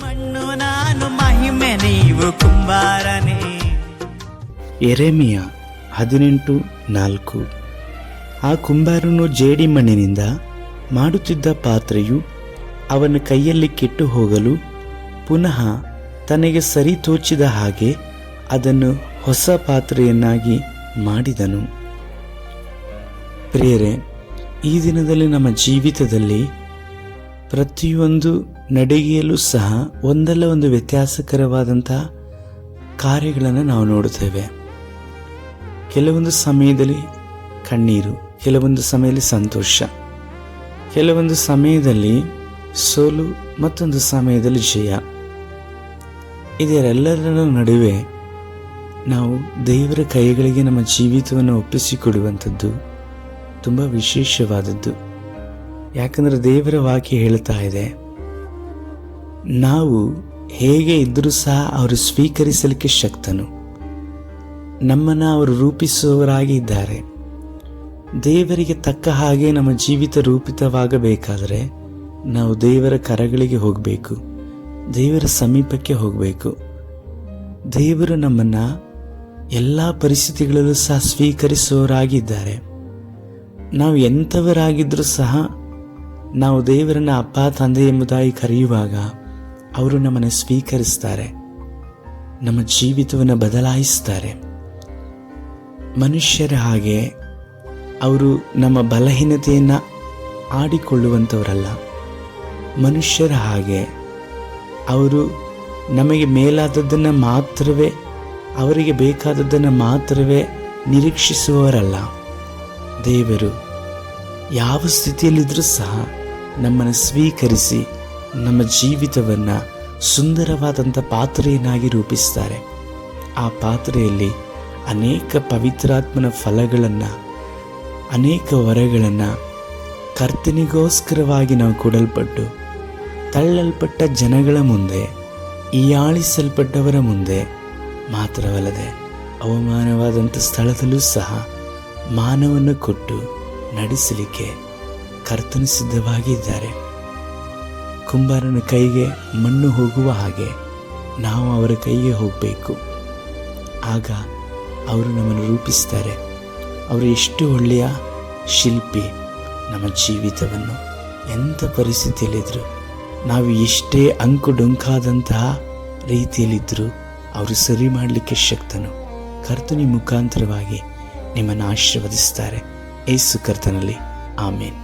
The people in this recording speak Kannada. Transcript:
ಮಣ್ಣು ನಾನು ಮಹಿಮೆ ನೀವು ಕುಂಬಾರನೇ. ಯೆರೆಮೀಯ 18:4. ಆ ಕುಂಬಾರನು ಜೇಡಿ ಮಣ್ಣಿನಿಂದ ಮಾಡುತ್ತಿದ್ದ ಪಾತ್ರೆಯು ಅವನ ಕೈಯಲ್ಲಿ ಕೆಟ್ಟು ಹೋಗಲು ಪುನಃ ತನಗೆ ಸರಿ ತೋಚಿದ ಹಾಗೆ ಅದನ್ನು ಹೊಸ ಪಾತ್ರೆಯನ್ನಾಗಿ ಮಾಡಿದನು. ಪ್ರಿಯರೇ, ಈ ದಿನದಲ್ಲಿ ನಮ್ಮ ಜೀವಿತದಲ್ಲಿ ಪ್ರತಿಯೊಂದು ನಡಿಗೆಯಲ್ಲೂ ಸಹ ಒಂದಲ್ಲ ಒಂದು ವ್ಯತ್ಯಾಸಕರವಾದಂಥ ಕಾರ್ಯಗಳನ್ನು ನಾವು ನೋಡುತ್ತೇವೆ. ಕೆಲವೊಂದು ಸಮಯದಲ್ಲಿ ಕಣ್ಣೀರು, ಕೆಲವೊಂದು ಸಮಯದಲ್ಲಿ ಸಂತೋಷ, ಕೆಲವೊಂದು ಸಮಯದಲ್ಲಿ ಸೋಲು, ಮತ್ತೊಂದು ಸಮಯದಲ್ಲಿ ಜಯ. ಇದರೆಲ್ಲರ ನಡುವೆ ನಾವು ದೇವರ ಕೈಗಳಿಗೆ ನಮ್ಮ ಜೀವಿತವನ್ನು ಒಪ್ಪಿಸಿಕೊಡುವಂಥದ್ದು ತುಂಬ ವಿಶೇಷವಾದದ್ದು. ಯಾಕಂದರೆ ದೇವರ ವಾಕ್ಯ ಹೇಳ್ತಾ ಇದೆ, ನಾವು ಹೇಗೆ ಇದ್ದರೂ ಸಹ ಅವರು ಸ್ವೀಕರಿಸಲಿಕ್ಕೆ ಶಕ್ತನು. ನಮ್ಮನ್ನು ಅವರು ರೂಪಿಸುವವರಾಗಿ ಇದ್ದಾರೆ. ದೇವರಿಗೆ ತಕ್ಕ ಹಾಗೆ ನಮ್ಮ ಜೀವಿತ ರೂಪಿತವಾಗಬೇಕಾದರೆ ನಾವು ದೇವರ ಕರಗಳಿಗೆ ಹೋಗಬೇಕು, ದೇವರ ಸಮೀಪಕ್ಕೆ ಹೋಗಬೇಕು. ದೇವರು ನಮ್ಮನ್ನು ಎಲ್ಲ ಪರಿಸ್ಥಿತಿಗಳಲ್ಲೂ ಸಹ ಸ್ವೀಕರಿಸುವವರಾಗಿದ್ದಾರೆ. ನಾವು ಎಂಥವರಾಗಿದ್ದರೂ ಸಹ ನಾವು ದೇವರನ್ನ ಅಪ್ಪ, ತಂದೆ ಎಂಬುದಾಗಿ ಕರೆಯುವಾಗ ಅವರು ನಮ್ಮನ್ನು ಸ್ವೀಕರಿಸ್ತಾರೆ, ನಮ್ಮ ಜೀವಿತವನ್ನು ಬದಲಾಯಿಸ್ತಾರೆ. ಮನುಷ್ಯರ ಹಾಗೆ ಅವರು ನಮ್ಮ ಬಲಹೀನತೆಯನ್ನು ಆಡಿಕೊಳ್ಳುವಂಥವರಲ್ಲ. ಮನುಷ್ಯರ ಹಾಗೆ ಅವರು ನಮಗೆ ಮೇಲಾದದ್ದನ್ನು ಮಾತ್ರವೇ, ಅವರಿಗೆ ಬೇಕಾದದ್ದನ್ನು ಮಾತ್ರವೇ ನಿರೀಕ್ಷಿಸುವವರಲ್ಲ. ದೇವರು ಯಾವ ಸ್ಥಿತಿಯಲ್ಲಿದ್ದರೂ ಸಹ ನಮ್ಮನ್ನು ಸ್ವೀಕರಿಸಿ ನಮ್ಮ ಜೀವಿತವನ್ನು ಸುಂದರವಾದಂಥ ಪಾತ್ರೆಯನ್ನಾಗಿ ರೂಪಿಸ್ತಾರೆ. ಆ ಪಾತ್ರೆಯಲ್ಲಿ ಅನೇಕ ಪವಿತ್ರಾತ್ಮನ ಫಲಗಳನ್ನು, ಅನೇಕ ವರಗಳನ್ನು ಕರ್ತನಿಗೋಸ್ಕರವಾಗಿ ನಾವು ಕೊಡಲ್ಪಟ್ಟು, ತಳ್ಳಲ್ಪಟ್ಟ ಜನಗಳ ಮುಂದೆ, ಹೀಯಾಳಿಸಲ್ಪಟ್ಟವರ ಮುಂದೆ ಮಾತ್ರವಲ್ಲದೆ ಅವಮಾನವಾದಂಥ ಸ್ಥಳದಲ್ಲೂ ಸಹ ಮಾನವನ್ನು ಕೊಟ್ಟು ನಡೆಸಲಿಕ್ಕೆ ಕರ್ತನು ಸಿದ್ಧವಾಗಿದ್ದಾರೆ. ಕುಂಬಾರನ ಕೈಗೆ ಮಣ್ಣು ಹೋಗುವ ಹಾಗೆ ನಾವು ಅವರ ಕೈಗೆ ಹೋಗಬೇಕು. ಆಗ ಅವರು ನಮ್ಮನ್ನು ರೂಪಿಸ್ತಾರೆ. ಅವರು ಎಷ್ಟು ಒಳ್ಳೆಯ ಶಿಲ್ಪಿ. ನಮ್ಮ ಜೀವಿತವನ್ನು ಎಂಥ ಪರಿಸ್ಥಿತಿಯಲ್ಲಿದ್ದರು, ನಾವು ಎಷ್ಟೇ ಅಂಕುಡೊಂಕಾದಂತಹ ರೀತಿಯಲ್ಲಿದ್ದರೂ ಅವರು ಸರಿ ಮಾಡಲಿಕ್ಕೆ ಶಕ್ತನು. ಕರ್ತನಿ ಮುಖಾಂತರವಾಗಿ ನಿಮ್ಮನ್ನು ಆಶೀರ್ವದಿಸ್ತಾರೆ. ಯೇಸು ಕರ್ತನಲ್ಲಿ ಆಮೇನ್.